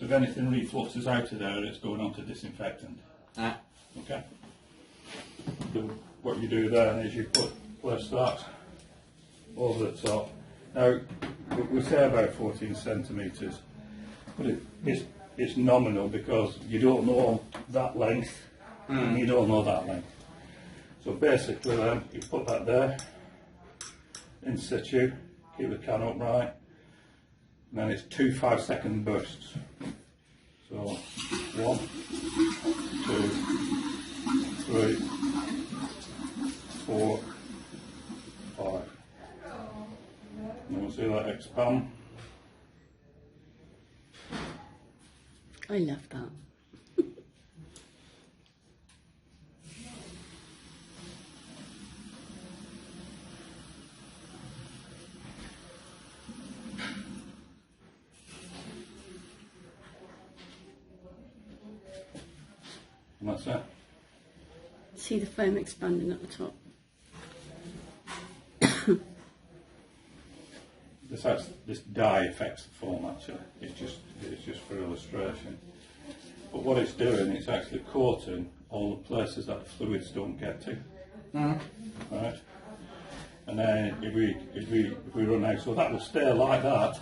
So if anything refluxes out of there, it's going on to disinfectant. Okay. So what you do then is you place that over the top. Now we say about 14 centimetres, but it's nominal because you don't know that length and you don't know that length. So basically then you put that there in situ, keep the can upright, and then it's 2 5-second bursts. So 1, 2, 3, 4, 5. And we'll see that expand. I love that. And that's it. See the foam expanding at the top. This dye affects the foam actually. It's just for illustration. But what it's doing, it's actually coating all the places that the fluids don't get to. Right? And then if we run out, so that will stay like that